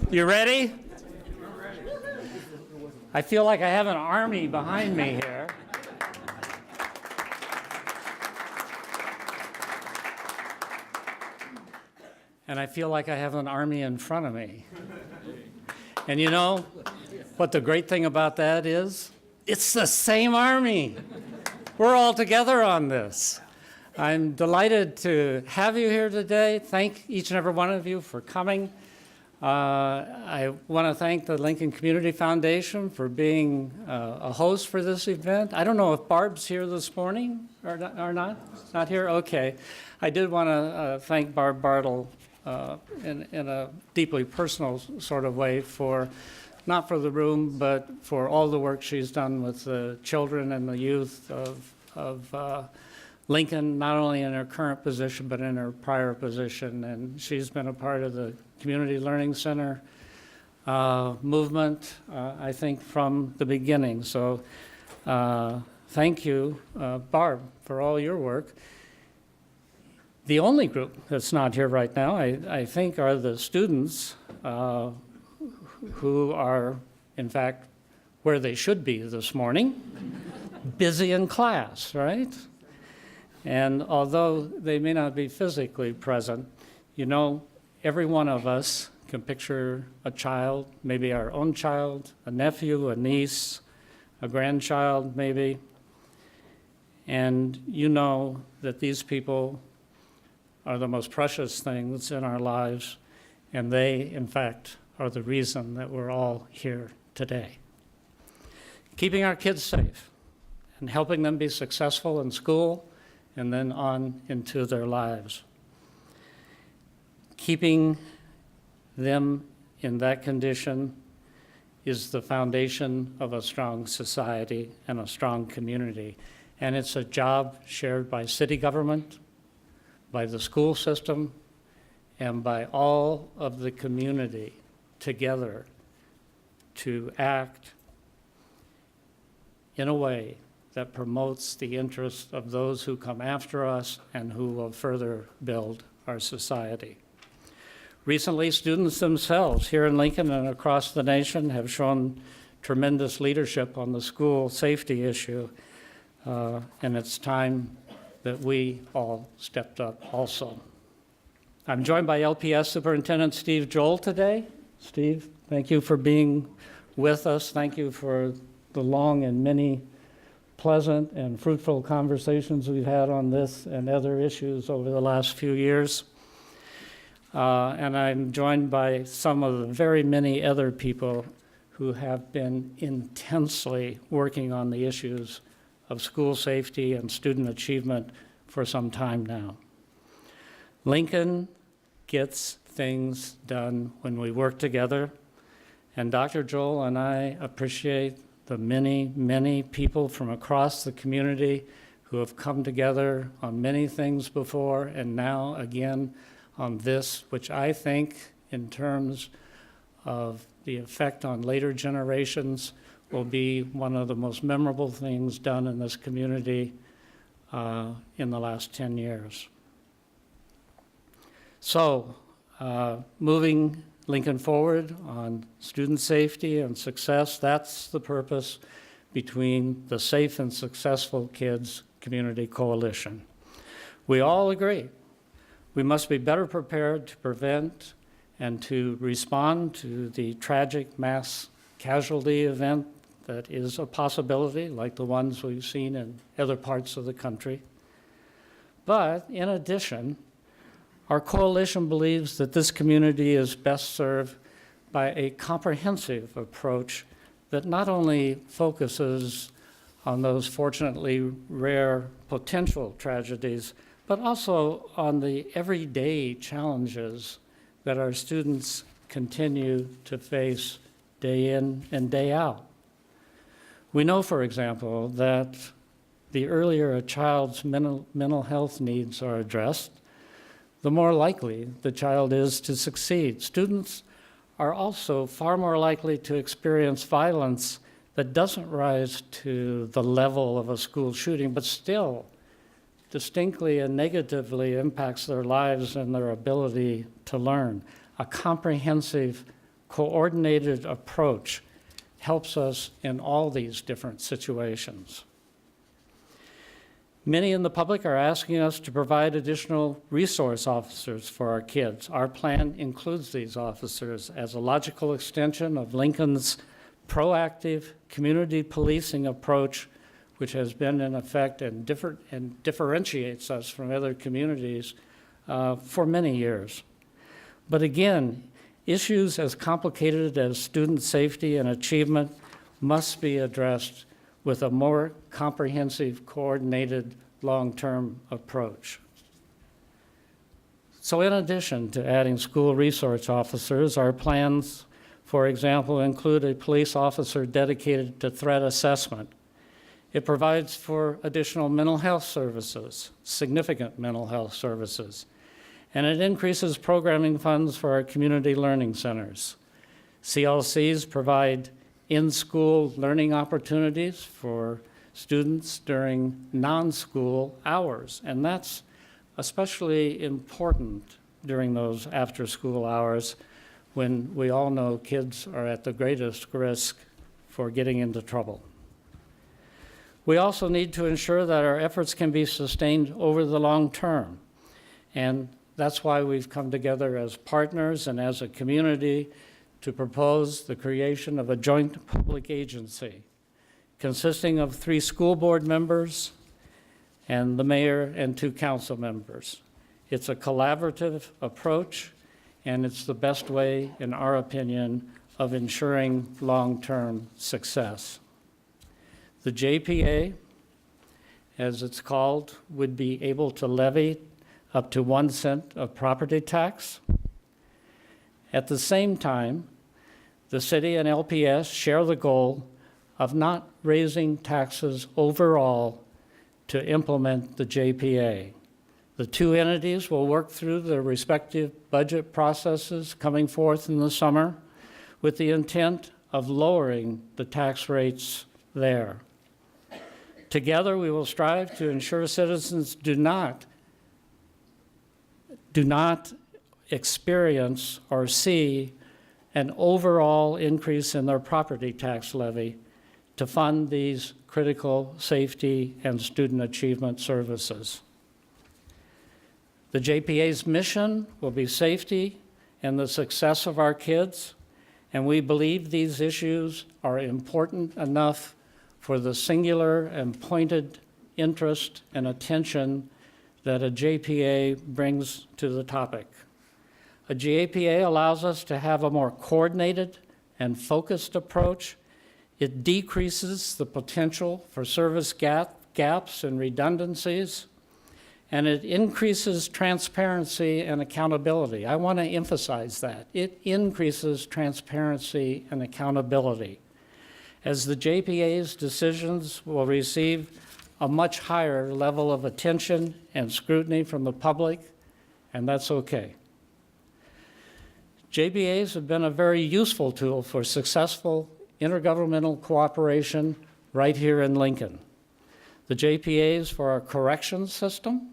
You ready? I feel like I have an army behind me here. And I feel like I have an army in front of me. And you know what the great thing about that is? It's the same army. We're all together on this. I'm delighted to have you here today. Thank each and every one of you for coming. I want to thank the Lincoln Community Foundation for being a host for this event. I don't know if Barb's here this morning or not. Not here? Okay. I did want to thank Barb Bartle in a deeply personal sort of way for, not for the room, but for all the work she's done with the children and the youth of Lincoln, not only in her current position, but in her prior position. And she's been a part of the Community Learning Center movement, I think, from the beginning. So thank you, Barb, for all your work. The only group that's not here right now, I think, are the students who are, in fact, where they should be this morning, busy in class, right? And although they may not be physically present, you know, every one of us can picture a child, maybe our own child, a nephew, a niece, a grandchild maybe, and you know that these people are the most precious things in our lives, and they, in fact, are the reason that we're all here today. Keeping our kids safe and helping them be successful in school and then on into their lives. Keeping them in that condition is the foundation of a strong society and a strong community. And it's a job shared by city government, by the school system, and by all of the community together to act in a way that promotes the interests of those who come after us and who will further build our society. Recently, students themselves here in Lincoln and across the nation have shown tremendous leadership on the school safety issue, and it's time that we all stepped up also. I'm joined by LPS Superintendent Steve Joel today. Steve, thank you for being with us. Thank you for the long and many pleasant and fruitful conversations we've had on this and other issues over the last few years. And I'm joined by some of the very many other people who have been intensely working on the issues of school safety and student achievement for some time now. Lincoln gets things done when we work together, and Dr. Joel and I appreciate the many, many people from across the community who have come together on many things before and now again on this, which I think in terms of the effect on later generations will be one of the most memorable things done in this community in the last 10 years. So, moving Lincoln forward on student safety and success, that's the purpose between the Safe and Successful Kids Community Coalition. We all agree we must be better prepared to prevent and to respond to the tragic mass casualty event that is a possibility, like the ones we've seen in other parts of the country. But in addition, our coalition believes that this community is best served by a comprehensive approach that not only focuses on those fortunately rare potential tragedies, but also on the everyday challenges that our students continue to face day in and day out. We know, for example, that the earlier a child's mental health needs are addressed, the more likely the child is to succeed. Students are also far more likely to experience violence that doesn't rise to the level of a school shooting, but still distinctly and negatively impacts their lives and their ability to learn. A comprehensive coordinated approach helps us in all these different situations. Many in the public are asking us to provide additional resource officers for our kids. Our plan includes these officers as a logical extension of Lincoln's proactive community policing approach, which has been in effect and differentiates us from other communities for many years. But again, issues as complicated as student safety and achievement must be addressed with a more comprehensive, coordinated, long-term approach. So in addition to adding school resource officers, our plans, for example, include a police officer dedicated to threat assessment. It provides for additional mental health services, significant mental health services, and it increases programming funds for our community learning centers. CLCs provide in-school learning opportunities for students during non-school hours, and that's especially important during those after-school hours when we all know kids are at the greatest risk for getting into trouble. We also need to ensure that our efforts can be sustained over the long term, and that's why we've come together as partners and as a community to propose the creation of a joint public agency consisting of 3 school board members and the mayor and 2 council members. It's a collaborative approach, and it's the best way, in our opinion, of ensuring long-term success. The JPA, as it's called, would be able to levy up to 1 cent of property tax. At the same time, the city and LPS share the goal of not raising taxes overall to implement the JPA. The 2 entities will work through their respective budget processes coming forth in the summer with the intent of lowering the tax rates there. Together, we will strive to ensure citizens do not experience or see an overall increase in their property tax levy to fund these critical safety and student achievement services. The JPA's mission will be safety and the success of our kids, and we believe these issues are important enough for the singular and pointed interest and attention that a JPA brings to the topic. A JPA allows us to have a more coordinated and focused approach. It decreases the potential for service gaps and redundancies, and it increases transparency and accountability. I want to emphasize that. It increases transparency and accountability, as the JPA's decisions will receive a much higher level of attention and scrutiny from the public, and that's okay. JPAs have been a very useful tool for successful intergovernmental cooperation right here in Lincoln. The JPAs for our corrections system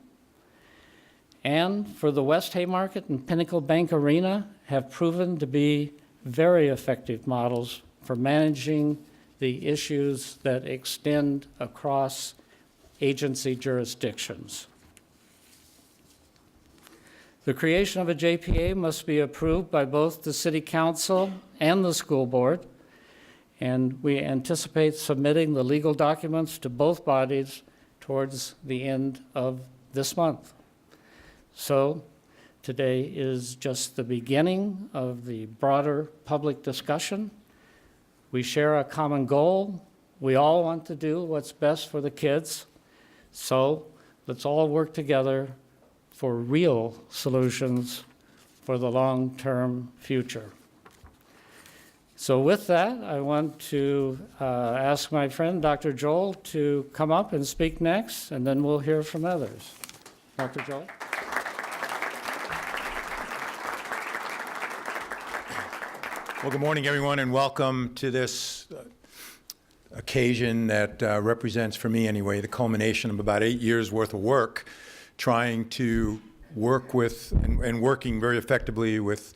and for the West Haymarket and Pinnacle Bank Arena have proven to be very effective models for managing the issues that extend across agency jurisdictions. The creation of a JPA must be approved by both the City Council and the school board, and we anticipate submitting the legal documents to both bodies towards the end of this month. So today is just the beginning of the broader public discussion. We share a common goal. We all want to do what's best for the kids. So let's all work together for real solutions for the long-term future. So with that, I want to ask my friend, Dr. Joel, to come up and speak next, and then we'll hear from others. Dr. Joel? Well, good morning, everyone, and welcome to this occasion that represents, for me anyway, the culmination of about 8 years' worth of work trying to work with and working very effectively with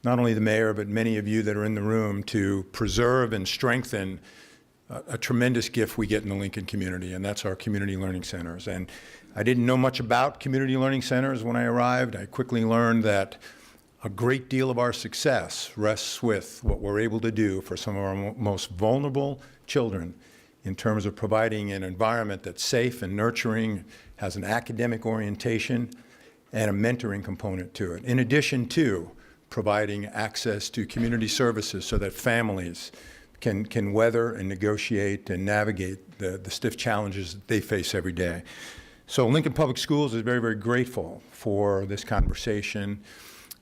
not only the mayor, but many of you that are in the room, to preserve and strengthen a tremendous gift we get in the Lincoln community, and that's our community learning centers. And I didn't know much about community learning centers when I arrived. I quickly learned that a great deal of our success rests with what we're able to do for some of our most vulnerable children in terms of providing an environment that's safe and nurturing, has an academic orientation, and a mentoring component to it, in addition to providing access to community services so that families can weather and negotiate and navigate the stiff challenges that they face every day. So Lincoln Public Schools is very, very grateful for this conversation.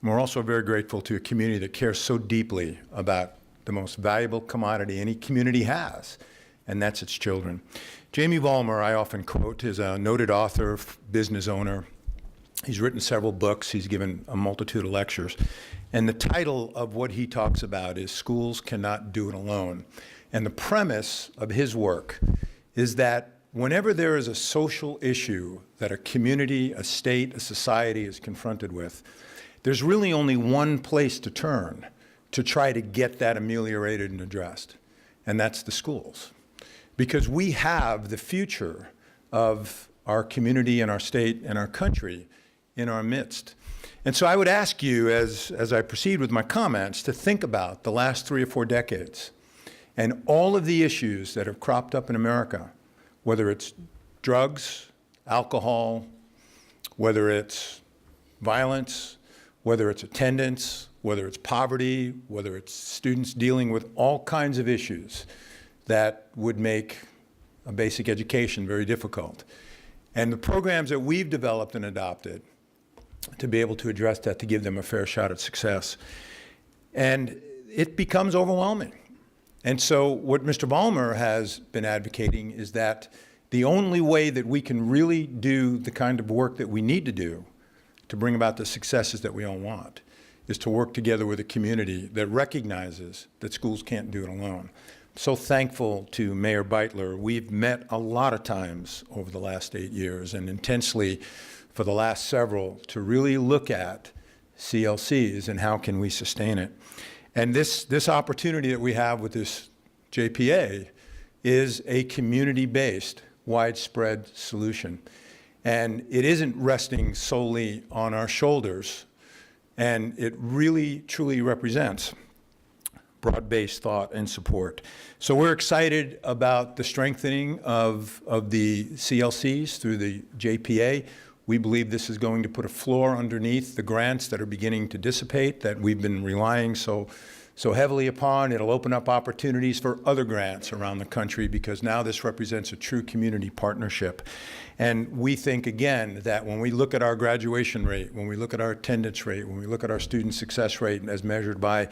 And we're also very grateful to a community that cares so deeply about the most valuable commodity any community has, and that's its children. Jamie Vollmer, I often quote, is a noted author, business owner. He's written several books. He's given a multitude of lectures. And the title of what he talks about is Schools Cannot Do It Alone. And the premise of his work is that whenever there is a social issue that a community, a state, a society is confronted with, there's really only one place to turn to try to get that ameliorated and addressed, and that's the schools. Because we have the future of our community and our state and our country in our midst. And so I would ask you, as I proceed with my comments, to think about the last 3 or 4 decades and all of the issues that have cropped up in America, whether it's drugs, alcohol, whether it's violence, whether it's attendance, whether it's poverty, whether it's students dealing with all kinds of issues that would make a basic education very difficult. And the programs that we've developed and adopted to be able to address that, to give them a fair shot at success. And it becomes overwhelming. And so what Mr. Vollmer has been advocating is that the only way that we can really do the kind of work that we need to do to bring about the successes that we all want is to work together with a community that recognizes that schools can't do it alone. So thankful to Mayor Beitler. We've met a lot of times over the last 8 years, and intensely for the last several, to really look at CLCs and how can we sustain it. And this opportunity that we have with this JPA is a community-based, widespread solution. And it isn't resting solely on our shoulders, and it really, truly represents broad-based thought and support. So we're excited about the strengthening of the CLCs through the JPA. We believe this is going to put a floor underneath the grants that are beginning to dissipate, that we've been relying so heavily upon. It'll open up opportunities for other grants around the country, because now this represents a true community partnership. And we think, again, that when we look at our graduation rate, when we look at our attendance rate, when we look at our student success rate as measured by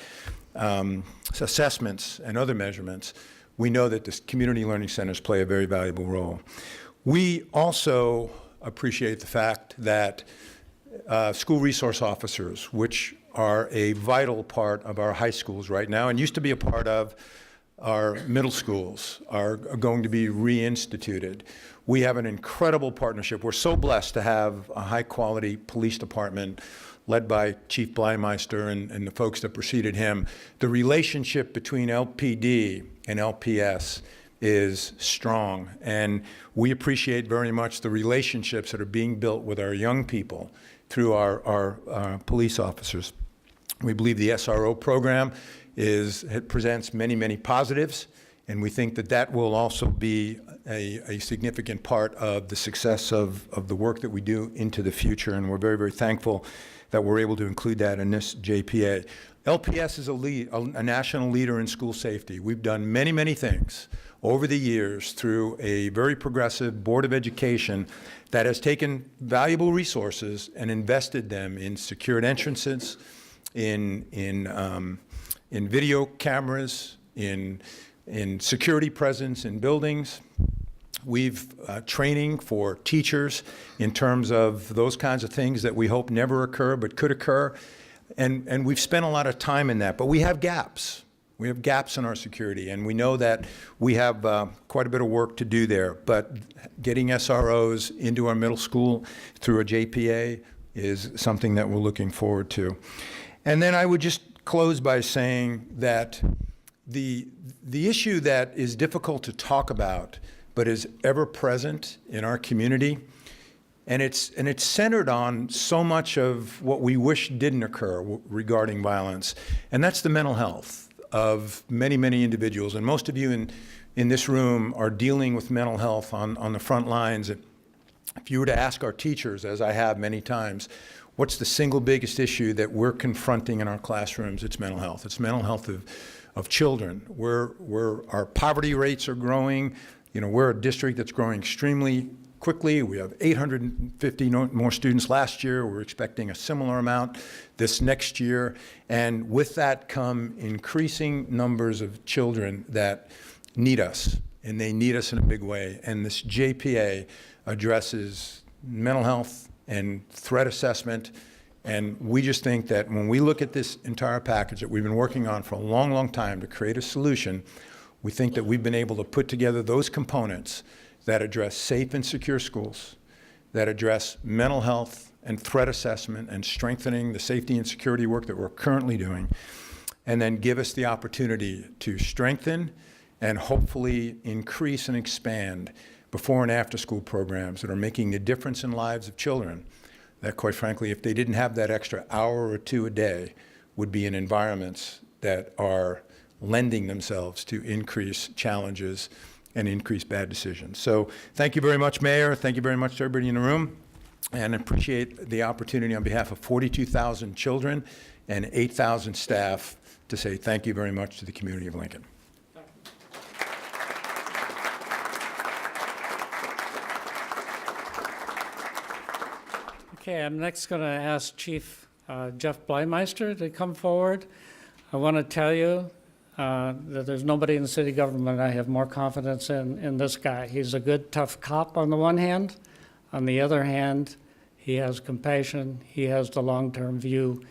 assessments and other measurements, we know that the community learning centers play a very valuable role. We also appreciate the fact that school resource officers, which are a vital part of our high schools right now and used to be a part of our middle schools, are going to be reinstituted. We have an incredible partnership. We're so blessed to have a high-quality police department led by Chief Blymeister and the folks that preceded him. The relationship between LPD and LPS is strong, and we appreciate very much the relationships that are being built with our young people through our police officers. We believe the SRO program it presents many, many positives, and we think that that will also be a significant part of the success of the work that we do into the future, and we're very, very thankful that we're able to include that in this JPA. LPS is a national leader in school safety. We've done many, many things over the years through a very progressive Board of Education that has taken valuable resources and invested them in secured entrances, in video cameras, in security presence in buildings. We've training for teachers in terms of those kinds of things that we hope never occur but could occur. And we've spent a lot of time in that, but we have gaps. We have gaps in our security, and we know that we have quite a bit of work to do there. But getting SROs into our middle school through a JPA is something that we're looking forward to. And then I would just close by saying that the issue that is difficult to talk about, but is ever present in our community, and it's centered on so much of what we wish didn't occur regarding violence, and that's the mental health of many, many individuals. And most of you in this room are dealing with mental health on the front lines. If you were to ask our teachers, as I have many times, what's the single biggest issue that we're confronting in our classrooms? It's mental health. It's mental health of children. Our poverty rates are growing. You know, we're a district that's growing extremely quickly. We have 850 more students last year. We're expecting a similar amount this next year. And with that come increasing numbers of children that need us, and they need us in a big way. And this JPA addresses mental health and threat assessment. And we just think that when we look at this entire package that we've been working on for a long, long time to create a solution, we think that we've been able to put together those components that address safe and secure schools, that address mental health and threat assessment and strengthening the safety and security work that we're currently doing, and then give us the opportunity to strengthen and hopefully increase and expand before and after school programs that are making a difference in lives of children that, quite frankly, if they didn't have that extra hour or two a day, would be in environments that are lending themselves to increased challenges and increased bad decisions. So thank you very much, Mayor. Thank you very much to everybody in the room, and appreciate the opportunity on behalf of 42,000 children and 8,000 staff to say thank you very much to the community of Lincoln. Okay, I'm next going to ask Chief Jeff Bleimeister to come forward. I want to tell you that there's nobody in the city government I have more confidence in this guy. He's a good, tough cop on the one hand. On the other hand, he has compassion. He has the long-term view.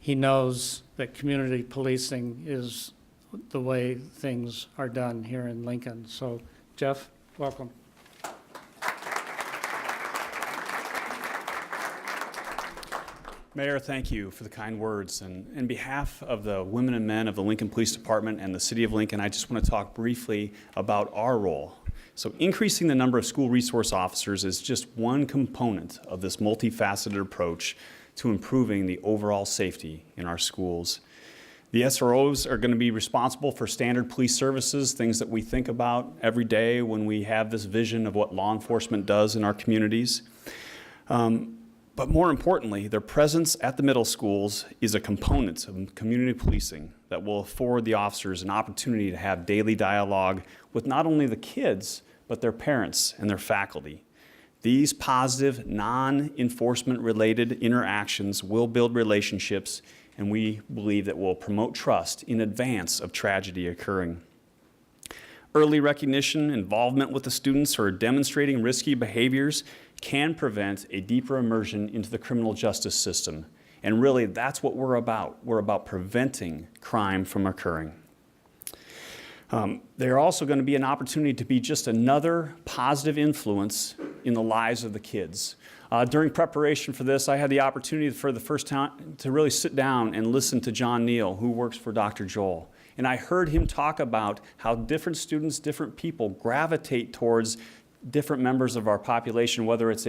He knows that community policing is the way things are done here in Lincoln. So, Jeff, welcome. Mayor, thank you for the kind words. And in behalf of the women and men of the Lincoln Police Department and the City of Lincoln, I just want to talk briefly about our role. So increasing the number of school resource officers is just one component of this multifaceted approach to improving the overall safety in our schools. The SROs are going to be responsible for standard police services, things that we think about every day when we have this vision of what law enforcement does in our communities. But more importantly, their presence at the middle schools is a component of community policing that will afford the officers an opportunity to have daily dialogue with not only the kids, but their parents and their faculty. These positive, non-enforcement related interactions will build relationships, and we believe that will promote trust in advance of tragedy occurring. Early recognition, involvement with the students who are demonstrating risky behaviors can prevent a deeper immersion into the criminal justice system. And really, that's what we're about. We're about preventing crime from occurring. They're also going to be an opportunity to be just another positive influence in the lives of the kids. During preparation for this, I had the opportunity for the first time to really sit down and listen to John Neal, who works for Dr. Joel. And I heard him talk about how different students, different people gravitate towards different members of our population, whether it's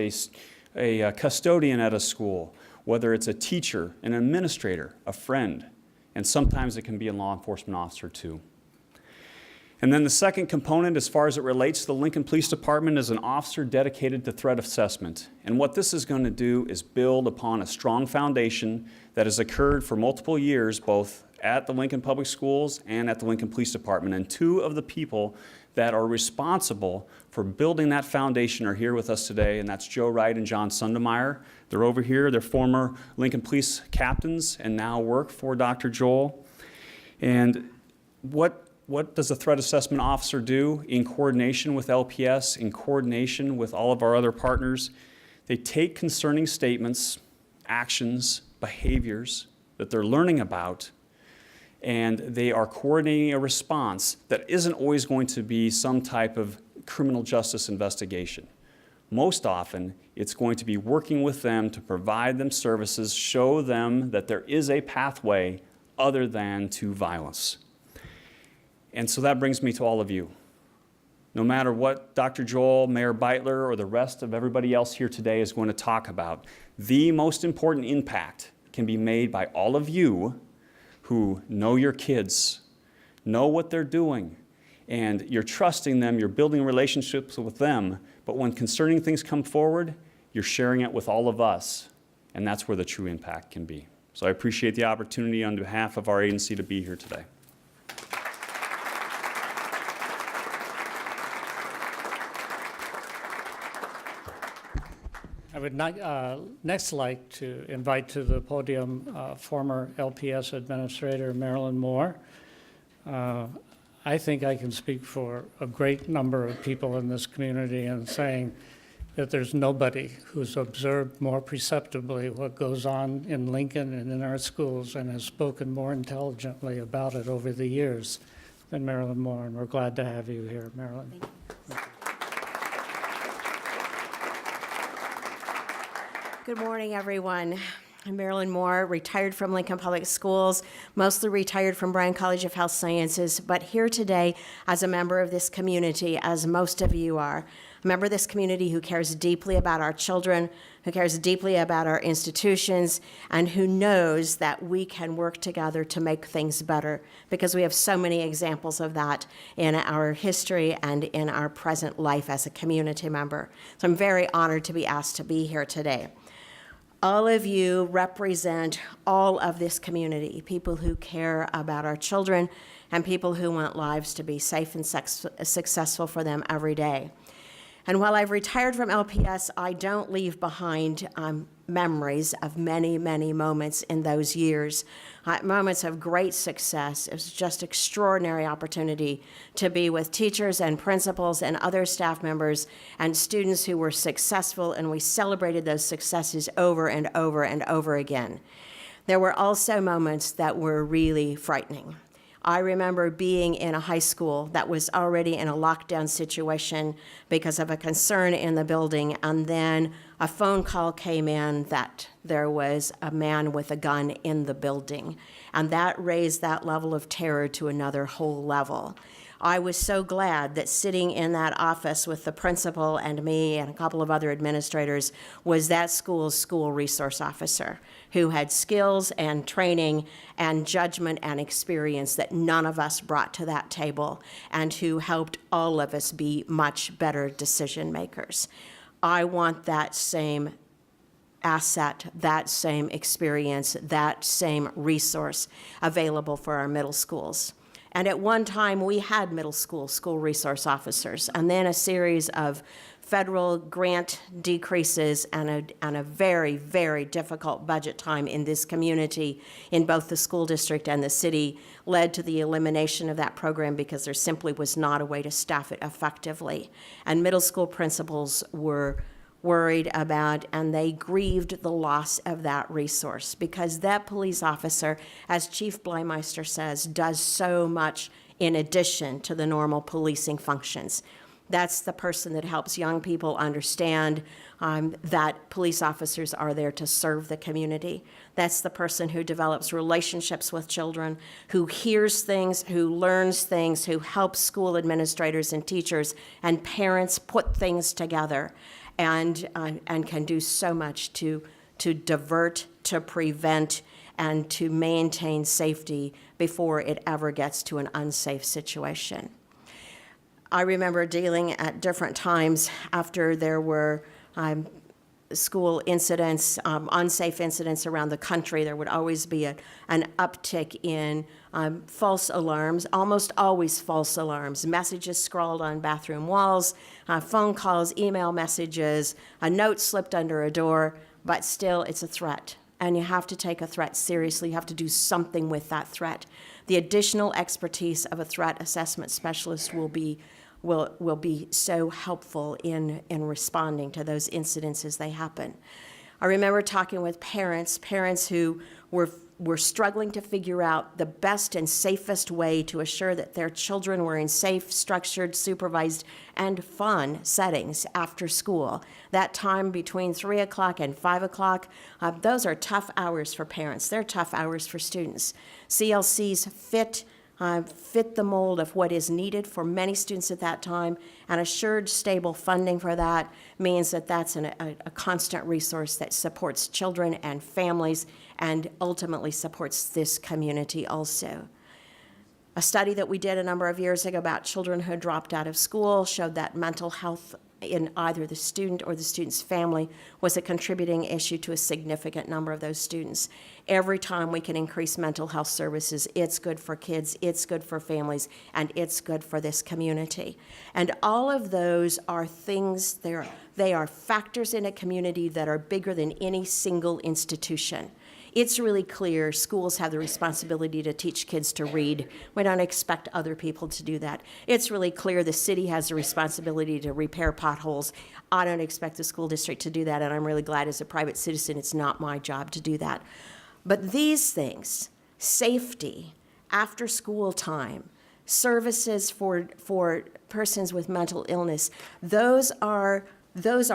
a custodian at a school, whether it's a teacher, an administrator, a friend, and sometimes it can be a law enforcement officer too. And then the second component, as far as it relates to the Lincoln Police Department, is an officer dedicated to threat assessment. And what this is going to do is build upon a strong foundation that has occurred for multiple years, both at the Lincoln Public Schools and at the Lincoln Police Department. And two of the people that are responsible for building that foundation are here with us today, and that's Joe Wright and John Sundemeyer. They're over here. They're former Lincoln Police captains and now work for Dr. Joel. And what does a threat assessment officer do in coordination with LPS, in coordination with all of our other partners? They take concerning statements, actions, behaviors that they're learning about, and they are coordinating a response that isn't always going to be some type of criminal justice investigation. Most often, it's going to be working with them to provide them services, show them that there is a pathway other than to violence. And so that brings me to all of you. No matter what Dr. Joel, Mayor Beitler, or the rest of everybody else here today is going to talk about, the most important impact can be made by all of you who know your kids, know what they're doing, and you're trusting them, you're building relationships with them, but when concerning things come forward, you're sharing it with all of us, and that's where the true impact can be. So I appreciate the opportunity on behalf of our agency to be here today. I would next like to invite to the podium former LPS Administrator Marilyn Moore. I think I can speak for a great number of people in this community in saying that there's nobody who's observed more perceptibly what goes on in Lincoln and in our schools and has spoken more intelligently about it over the years than Marilyn Moore, and we're glad to have you here, Marilyn. Thank you. Good morning, everyone. I'm Marilyn Moore, retired from Lincoln Public Schools, mostly retired from Bryan College of Health Sciences, but here today as a member of this community, as most of you are. A member of this community who cares deeply about our children, who cares deeply about our institutions, and who knows that we can work together to make things better, because we have so many examples of that in our history and in our present life as a community member. So I'm very honored to be asked to be here today. All of you represent all of this community, people who care about our children and people who want lives to be safe and successful for them every day. And while I've retired from LPS, I don't leave behind memories of many, many moments in those years, moments of great success. It was just extraordinary opportunity to be with teachers and principals and other staff members and students who were successful, and we celebrated those successes over and over and over again. There were also moments that were really frightening. I remember being in a high school that was already in a lockdown situation because of a concern in the building, and then a phone call came in that there was a man with a gun in the building, and that raised that level of terror to another whole level. I was so glad that sitting in that office with the principal and me and a couple of other administrators was that school's school resource officer who had skills and training and judgment and experience that none of us brought to that table, and who helped all of us be much better decision makers. I want that same asset, that same experience, that same resource available for our middle schools. And at one time, we had middle school resource officers, and then a series of federal grant decreases and a very, very difficult budget time in this community, in both the school district and the city, led to the elimination of that program because there simply was not a way to staff it effectively. And middle school principals were worried about, and they grieved the loss of that resource, because that police officer, as Chief Bleimeister says, does so much in addition to the normal policing functions. That's the person that helps young people understand that police officers are there to serve the community. That's the person who develops relationships with children, who hears things, who learns things, who helps school administrators and teachers and parents put things together, and can do so much to divert, to prevent, and to maintain safety before it ever gets to an unsafe situation. I remember dealing at different times after there were school incidents, unsafe incidents around the country. There would always be an uptick in false alarms, almost always false alarms, messages scrawled on bathroom walls, phone calls, email messages, a note slipped under a door, but still it's a threat. And you have to take a threat seriously. You have to do something with that threat. The additional expertise of a threat assessment specialist will be so helpful in responding to those incidents as they happen. I remember talking with parents who were were struggling to figure out the best and safest way to assure that their children were in safe, structured, supervised, and fun settings after school. That time between 3 o'clock and 5 o'clock, those are tough hours for parents. They're tough hours for students. CLCs fit the mold of what is needed for many students at that time, and assured stable funding for that means that that's a constant resource that supports children and families and ultimately supports this community also. A study that we did a number of years ago about children who had dropped out of school showed that mental health in either the student or the student's family was a contributing issue to a significant number of those students. Every time we can increase mental health services, it's good for kids, it's good for families, and it's good for this community. And all of those are things, they are factors in a community that are bigger than any single institution. It's really clear schools have the responsibility to teach kids to read. We don't expect other people to do that. It's really clear the city has the responsibility to repair potholes. I don't expect the school district to do that, and I'm really glad as a private citizen it's not my job to do that. But these things, safety, after school time, services for persons with mental illness, those are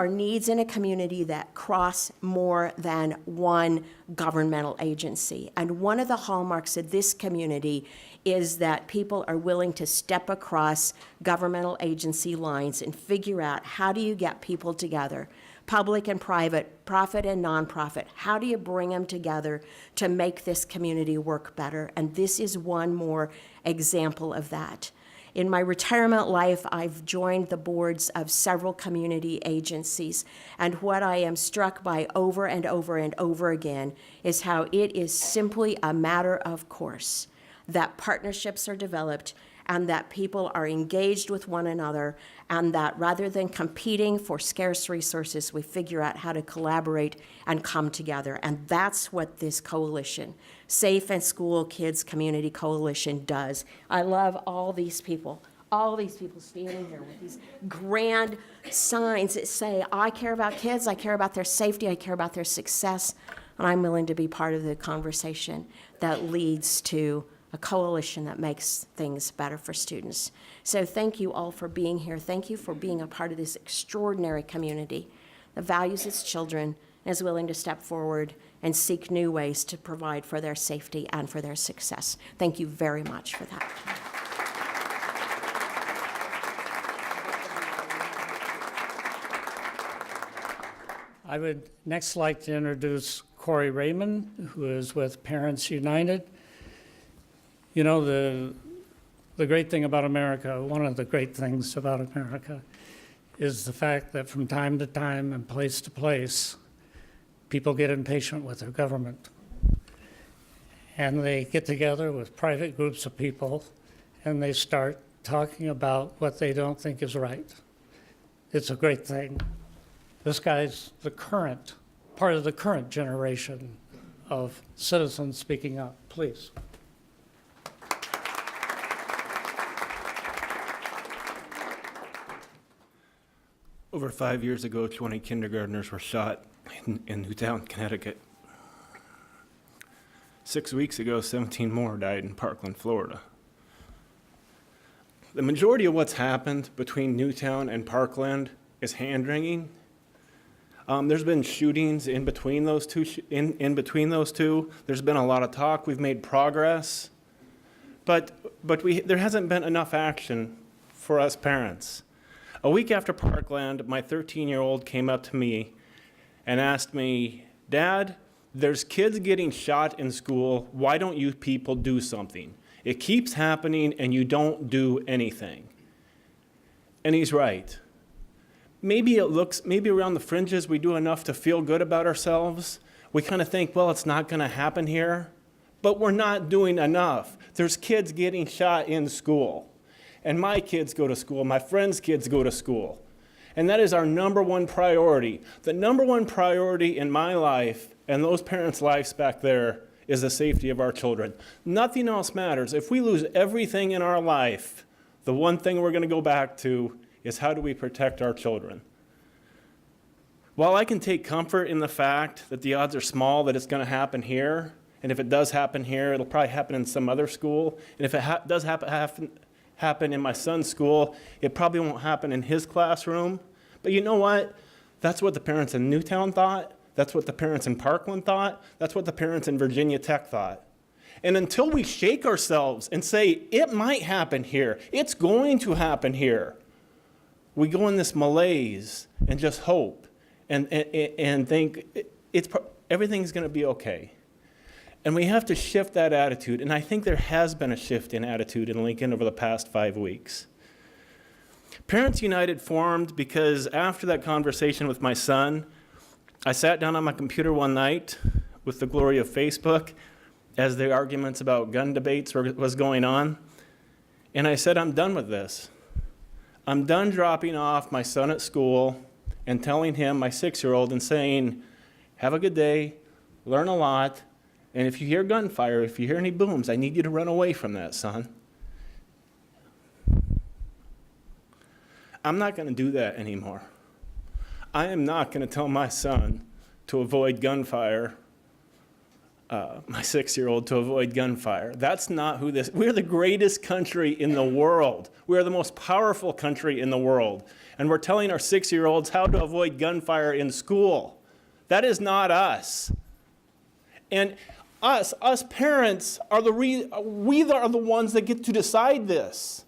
needs in a community that cross more than one governmental agency. And one of the hallmarks of this community is that people are willing to step across governmental agency lines and figure out, how do you get people together, public and private, profit and nonprofit? How do you bring them together to make this community work better? And this is one more example of that. In my retirement life, I've joined the boards of several community agencies, and what I am struck by over and over and over again is how it is simply a matter of course that partnerships are developed and that people are engaged with one another, and that rather than competing for scarce resources, we figure out how to collaborate and come together. And that's what this coalition, Safe and School Kids Community Coalition, does. I love all these people standing here with these grand signs that say, I care about kids, I care about their safety, I care about their success, and I'm willing to be part of the conversation that leads to a coalition that makes things better for students. So thank you all for being here. Thank you for being a part of this extraordinary community that values its children and is willing to step forward and seek new ways to provide for their safety and for their success. Thank you very much for that. I would next like to introduce Corey Raymond, who is with Parents United. You know, the great thing about America, one of the great things about America, is the fact that from time to time and place to place, people get impatient with their government. And they get together with private groups of people and they start talking about what they don't think is right. It's a great thing. This guy's part of the current generation of citizens speaking up. Please. Over 5 years ago, 20 kindergartners were shot in Newtown, Connecticut. 6 weeks ago, 17 more died in Parkland, Florida. The majority of what's happened between Newtown and Parkland is hand-wringing. There's been shootings in between those two. There's been a lot of talk. We've made progress, but there hasn't been enough action for us parents. A week after Parkland, my 13-year-old came up to me and asked me, "Dad, there's kids getting shot in school. Why don't you people do something? It keeps happening and you don't do anything." And he's right. Maybe around the fringes we do enough to feel good about ourselves. We kind of think, well, it's not going to happen here. But we're not doing enough. There's kids getting shot in school. And my kids go to school, my friends' kids go to school. And that is our number one priority. The number one priority in my life and those parents' lives back there is the safety of our children. Nothing else matters. If we lose everything in our life, the one thing we're going to go back to is how do we protect our children? While I can take comfort in the fact that the odds are small that it's going to happen here, And if it does happen here, it'll probably happen in some other school. And if it does happen in my son's school, it probably won't happen in his classroom. But you know what? That's what the parents in Newtown thought. That's what the parents in Parkland thought. That's what the parents in Virginia Tech thought. And until we shake ourselves and say, it might happen here, it's going to happen here, we go in this malaise and just hope and think everything's going to be okay. And we have to shift that attitude. And I think there has been a shift in attitude in Lincoln over the past 5 weeks. Parents United formed because after that conversation with my son, I sat down on my computer one night with the glory of Facebook as the arguments about gun debates was going on. And I said, I'm done with this. I'm done dropping off my son at school and telling him, my 6-year-old, and saying, have a good day, learn a lot, and if you hear gunfire, if you hear any booms, I need you to run away from that, son. I'm not going to do that anymore. I am not going to tell my son to avoid gunfire, my 6-year-old to avoid gunfire. That's not who this, we're the greatest country in the world. We're the most powerful country in the world. And we're telling our 6-year-olds how to avoid gunfire in school. That is not us. And us parents are we are the ones that get to decide this.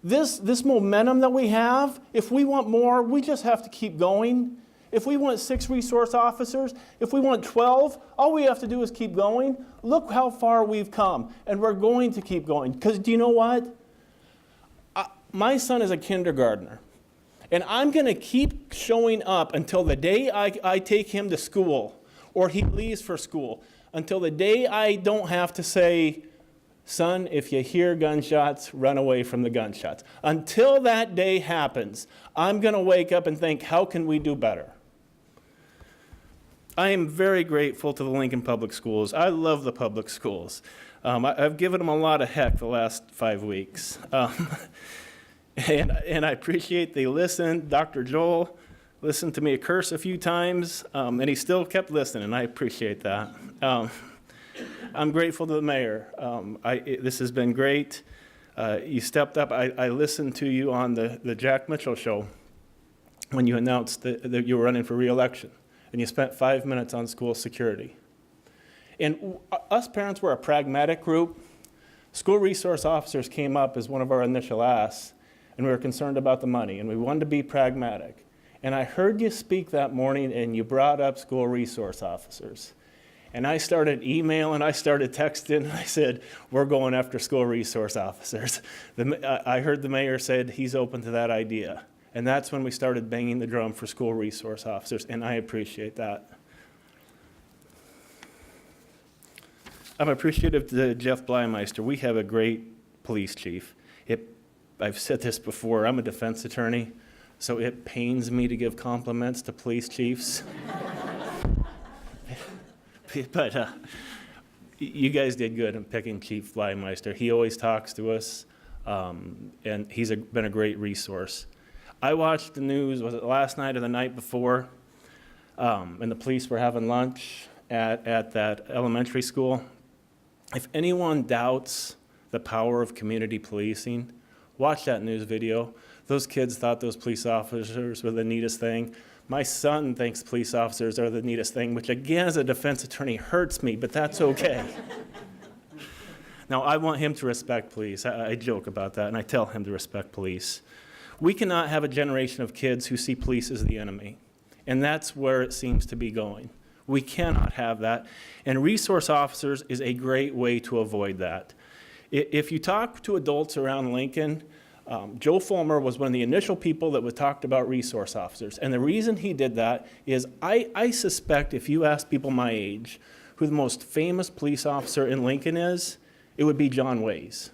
This momentum that we have, if we want more, we just have to keep going. If we want 6 resource officers, if we want 12, all we have to do is keep going. Look how far we've come, and we're going to keep going. Because do you know what? My son is a kindergartner, and I'm going to keep showing up until the day I take him to school or he leaves for school, until the day I don't have to say, son, if you hear gunshots, run away from the gunshots. Until that day happens, I'm going to wake up and think, how can we do better? I am very grateful to the Lincoln Public Schools. I love the public schools. I've given them a lot of heck the last 5 weeks. And I appreciate they listened. Dr. Joel listened to me curse a few times, and he still kept listening. I appreciate that. I'm grateful to the mayor. This has been great. You stepped up. I listened to you on the Jack Mitchell show when you announced that you were running for re-election, and you spent 5 minutes on school security. And us parents were a pragmatic group. School resource officers came up as one of our initial asks, and we were concerned about the money, and we wanted to be pragmatic. And I heard you speak that morning, and you brought up school resource officers. And I started emailing, I started texting, and I said, we're going after school resource officers. I heard the mayor said he's open to that idea. And that's when we started banging the drum for school resource officers, and I appreciate that. I'm appreciative to Jeff Blymeister. We have a great police chief. I've said this before, I'm a defense attorney, so it pains me to give compliments to police chiefs. But you guys did good in picking Chief Blymeister. He always talks to us, and he's been a great resource. I watched the news, was it last night or the night before, and the police were having lunch at that elementary school. If anyone doubts the power of community policing, watch that news video. Those kids thought those police officers were the neatest thing. My son thinks police officers are the neatest thing, which again, as a defense attorney, hurts me, but that's okay. Now, I want him to respect police. I joke about that, and I tell him to respect police. We cannot have a generation of kids who see police as the enemy, and that's where it seems to be going. We cannot have that, and resource officers is a great way to avoid that. If you talk to adults around Lincoln, Joe Fulmer was one of the initial people that talked about resource officers. And the reason he did that is I suspect if you ask people my age who the most famous police officer in Lincoln is, it would be John Ways.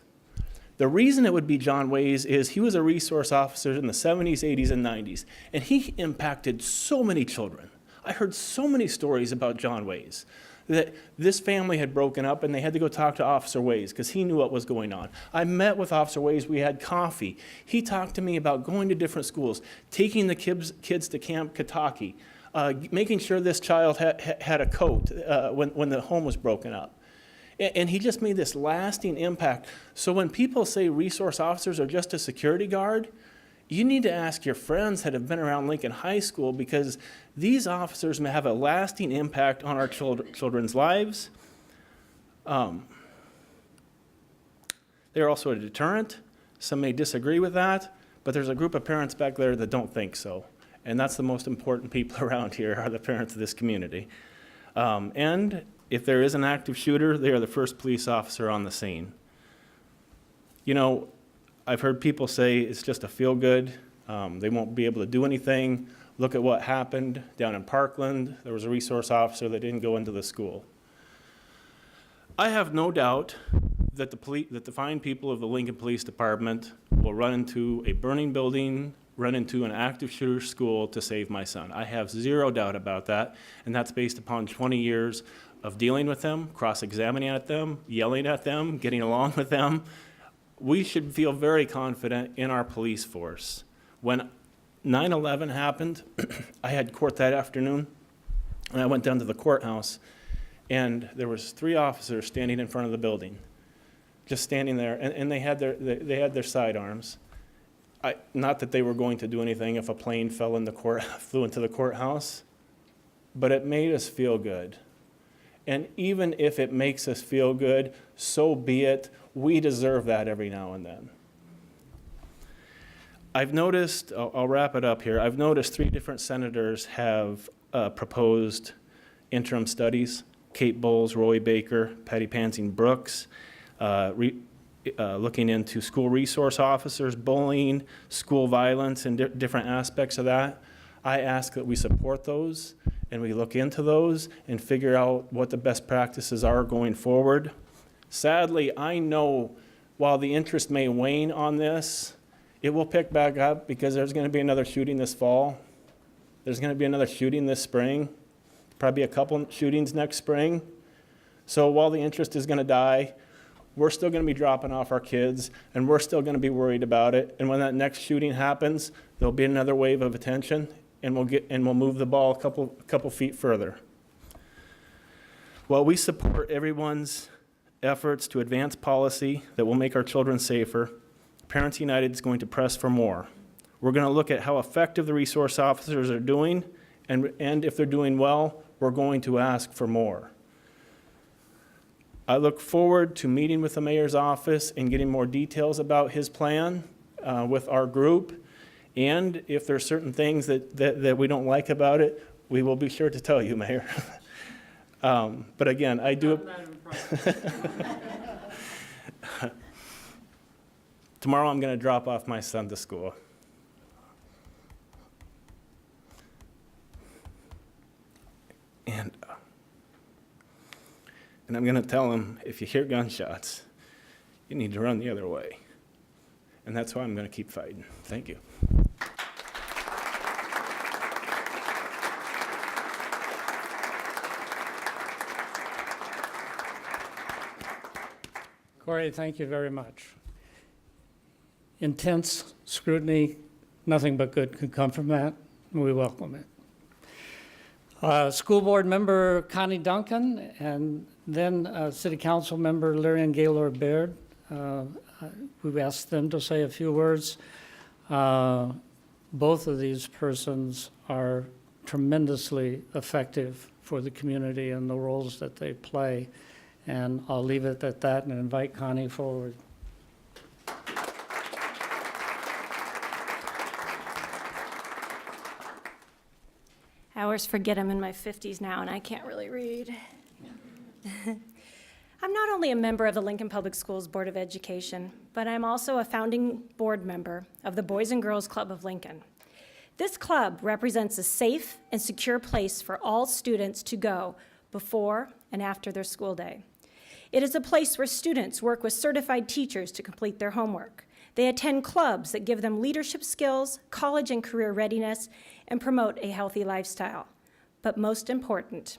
The reason it would be John Ways is he was a resource officer in the 70s, 80s, and 90s. And he impacted so many children. I heard so many stories about John Ways. That this family had broken up and they had to go talk to Officer Ways because he knew what was going on. I met with Officer Ways, we had coffee. He talked to me about going to different schools, taking the kids to Camp Kataki, making sure this child had a coat when the home was broken up. And he just made this lasting impact. So when people say resource officers are just a security guard, you need to ask your friends that have been around Lincoln High School, because these officers may have a lasting impact on our children's lives. They're also a deterrent. Some may disagree with that, but there's a group of parents back there that don't think so. And that's the most important people around here, are the parents of this community. And if there is an active shooter, they are the first police officer on the scene. You know, I've heard people say it's just a feel-good. They won't be able to do anything. Look at what happened down in Parkland. There was a resource officer that didn't go into the school. I have no doubt that the fine people of the Lincoln Police Department will run into a burning building, run into an active shooter school to save my son. I have zero doubt about that, and that's based upon 20 years of dealing with them, cross-examining at them, yelling at them, getting along with them. We should feel very confident in our police force. When 9/11 happened, I had court that afternoon, and I went down to the courthouse, and there was 3 officers standing in front of the building, just standing there, and they had their sidearms. Not that they were going to do anything if a plane flew into the courthouse, but it made us feel good. And even if it makes us feel good, so be it. We deserve that every now and then. I've noticed, I'll wrap it up here, I've noticed 3 different senators have proposed interim studies. Kate Bowles, Roy Baker, Patty Pansing Brooks, looking into school resource officers, bullying, school violence, and different aspects of that. I ask that we support those and we look into those and figure out what the best practices are going forward. Sadly, I know while the interest may wane on this, it will pick back up, because there's going to be another shooting this fall. There's going to be another shooting this spring, probably a couple shootings next spring. So while the interest is going to die, we're still going to be dropping off our kids, and we're still going to be worried about it. And when that next shooting happens, there'll be another wave of attention, and we'll move the ball a couple feet further. While we support everyone's efforts to advance policy that will make our children safer, Parents United is going to press for more. We're going to look at how effective the resource officers are doing, and if they're doing well, we're going to ask for more. I look forward to meeting with the mayor's office and getting more details about his plan with our group. And if there's certain things that we don't like about it, we will be sure to tell you, Mayor. But again, I do. Tomorrow I'm going to drop off my son to school. And I'm going to tell him, if you hear gunshots, you need to run the other way. And that's why I'm going to keep fighting. Thank you. Corey, thank you very much. Intense scrutiny, nothing but good could come from that. We welcome it. School board member Connie Duncan, and then City Council member Larian Gaylord Baird. We've asked them to say a few words. Both of these persons are tremendously effective for the community and the roles that they play. And I'll leave it at that and invite Connie forward. I always forget I'm in my 50s now and I can't really read. I'm not only a member of the Lincoln Public Schools Board of Education, but I'm also a founding board member of the Boys and Girls Club of Lincoln. This club represents a safe and secure place for all students to go before and after their school day. It is a place where students work with certified teachers to complete their homework. They attend clubs that give them leadership skills, college and career readiness, and promote a healthy lifestyle. But most important,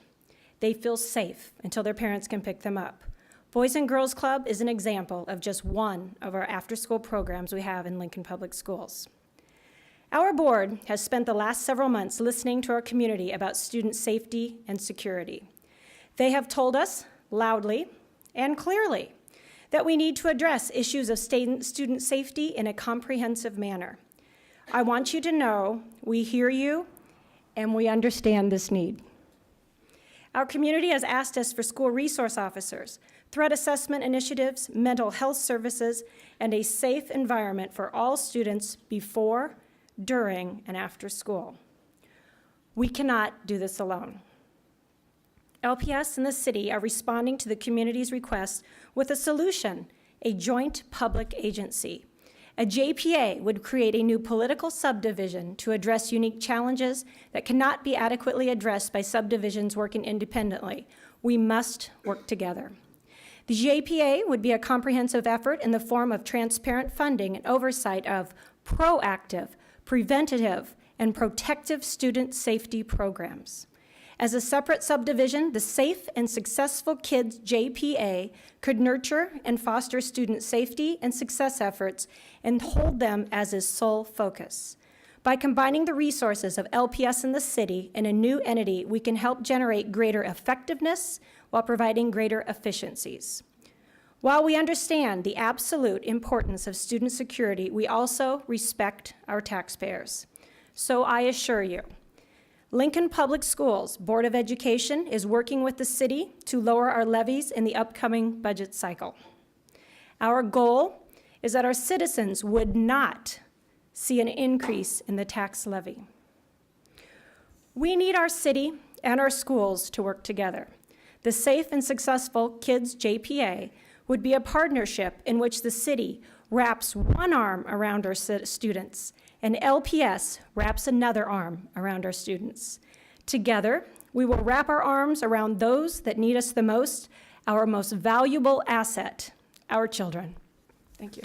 they feel safe until their parents can pick them up. Boys and Girls Club is an example of just one of our after-school programs we have in Lincoln Public Schools. Our board has spent the last several months listening to our community about student safety and security. They have told us loudly and clearly that we need to address issues of student safety in a comprehensive manner. I want you to know we hear you and we understand this need. Our community has asked us for school resource officers, threat assessment initiatives, mental health services, and a safe environment for all students before, during, and after school. We cannot do this alone. LPS and the city are responding to the community's request with a solution, a joint public agency. A JPA would create a new political subdivision to address unique challenges that cannot be adequately addressed by subdivisions working independently. We must work together. The JPA would be a comprehensive effort in the form of transparent funding and oversight of proactive, preventative, and protective student safety programs. As a separate subdivision, the Safe and Successful Kids JPA could nurture and foster student safety and success efforts and hold them as its sole focus. By combining the resources of LPS and the city in a new entity, we can help generate greater effectiveness while providing greater efficiencies. While we understand the absolute importance of student security, we also respect our taxpayers. So I assure you, Lincoln Public Schools Board of Education is working with the city to lower our levies in the upcoming budget cycle. Our goal is that our citizens would not see an increase in the tax levy. We need our city and our schools to work together. The Safe and Successful Kids JPA would be a partnership in which the city wraps one arm around our students and LPS wraps another arm around our students. Together, we will wrap our arms around those that need us the most, our most valuable asset, our children. Thank you.